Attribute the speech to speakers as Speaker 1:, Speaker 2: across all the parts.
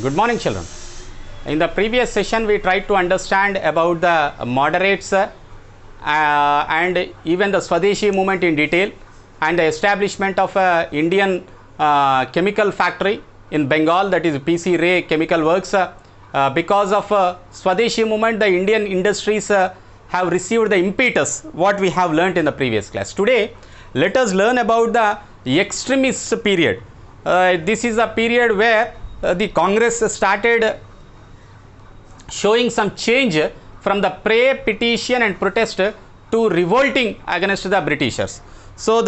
Speaker 1: Good morning, children. In the previous session, we tried to understand about the moderates and even the Swadeshi movement in detail, and the establishment of a Indian chemical factory in Bengal, that is PC Ray Chemical Works. Because of Swadeshi movement, the Indian industries have received the impetus what we have learnt in the previous class. Today, let us learn about the Extremists Period. This is a period where the Congress started showing some change from the prayer, petition and protest to revolting against the Britishers. So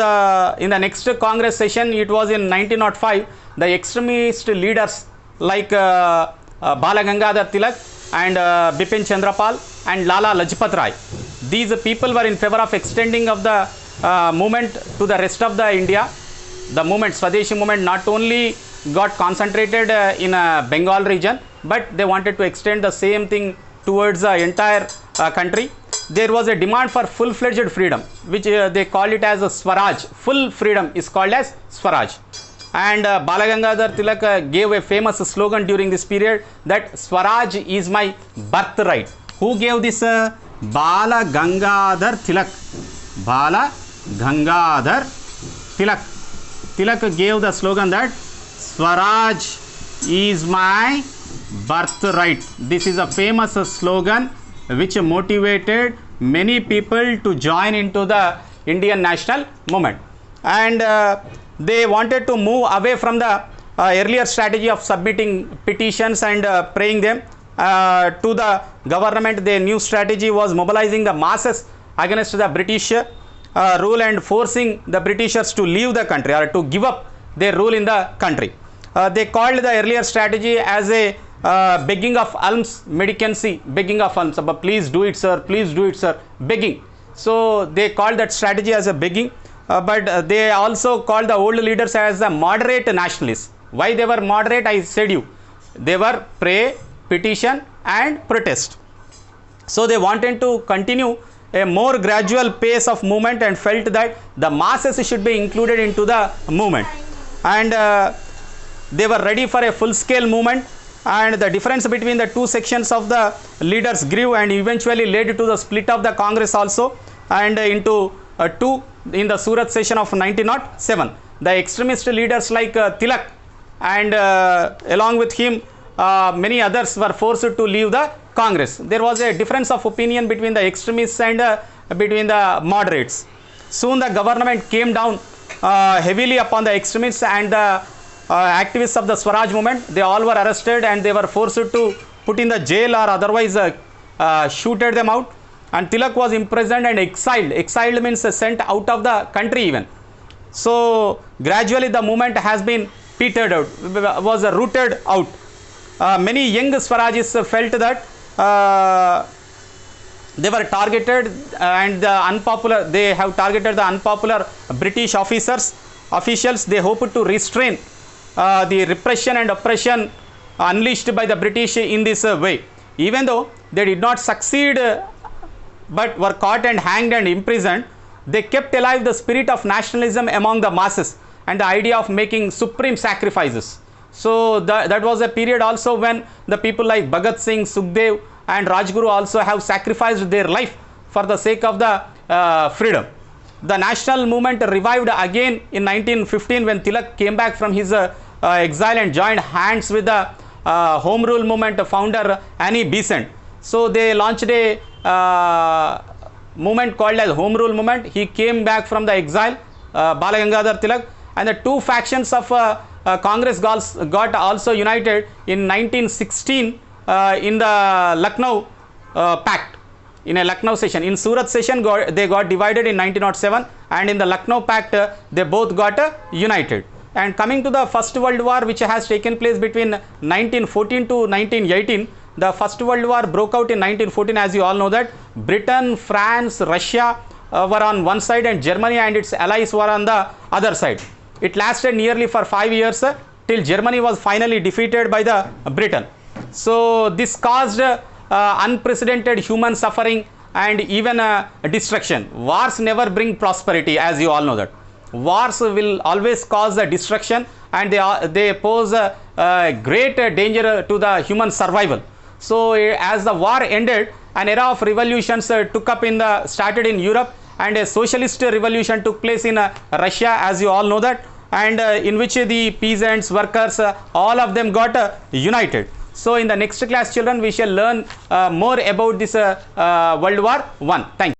Speaker 1: in the next Congress session, it was in 1905, the extremist leaders like Bala Gangadhar Tilak and Bipin Chandrapal and Lala Lajpat Rai. These people were in favor of extending of the movement to the rest of the India. The movement, Swadeshi movement, not only got concentrated in Bengal region, but they wanted to extend the same thing towards the entire country. There was a demand for full-fledged freedom, which they call it as a Swaraj. Full freedom is called as Swaraj. And Bala Gangadhar Tilak gave a famous slogan during this period that Swaraj is my birthright. Who gave this? Bala Gangadhar Tilak. Bala Gangadhar Tilak. Tilak gave the slogan that Swaraj is my birthright. This is a famous slogan which motivated many people to join into the Indian national movement. And they wanted to move away from the earlier strategy of submitting petitions and praying them to the government. Their new strategy was mobilizing the masses against the British rule and forcing the Britishers to leave the country or to give up their rule in the country. They called the earlier strategy as a begging of alms, mendicancy, begging of alms. But please do it, sir, please do it, sir, begging. So they called that strategy as a begging. But they also called the old leaders as the moderate nationalists. Why they were moderate? I said you. They were pray, petition and protest. So they wanted to continue a more gradual pace of movement and felt that the masses should be included into the movement. And they were ready for a full-scale movement. And the difference between the two sections of the leaders grew and eventually led to the split of the Congress also, and into two in the Surat session of 1907. The extremist leaders like Tilak and along with him many others were forced to leave the Congress. There was a difference of opinion between the extremists and between the moderates. Soon the government came down heavily upon the extremists and the activists of the Swaraj movement. They all were arrested and they were forced to put in the jail or otherwise shooted them out. And Tilak was imprisoned and exiled. Exiled means sent out of the country even. So gradually the movement has been petered out, was rooted out. Many young Swarajis felt that they were targeted and the unpopular, they have targeted the unpopular British officials. They hoped to restrain the repression and oppression unleashed by the British in this way. Even though they did not succeed but were caught and hanged and imprisoned, they kept alive the spirit of nationalism among the masses and the idea of making supreme sacrifices. So that was a period also when the people like Bhagat Singh, Sukhdev and Rajguru also have sacrificed their life for the sake of the freedom. The national movement revived again in 1915 when Tilak came back from his exile and joined hands with the Home Rule movement founder Annie Besant. So they launched a movement called as Home Rule movement. He came back from the exile, Bala Gangadhar Tilak, and the two factions of Congress got also united in 1916 in the Lucknow Pact. In a Lucknow session, in Surat session they got divided in 1907, and in the Lucknow Pact they both got united. And coming to the First World War, which has taken place between 1914 to 1918, the First World War broke out in 1914. As you all know that Britain, France, Russia were on one side and Germany and its allies were on the other side. It lasted nearly for 5 years till Germany was finally defeated by the Britain. So this caused unprecedented human suffering and even destruction. Wars never bring prosperity, as you all know that. Wars will always cause the destruction and they pose a great danger to the human survival. So as the war ended, an era of revolutions started in Europe, and a socialist revolution took place in Russia, as you all know that, and in which the peasants, workers, all of them got united. So in the next class, children, we shall learn more about this World War I. Thank you.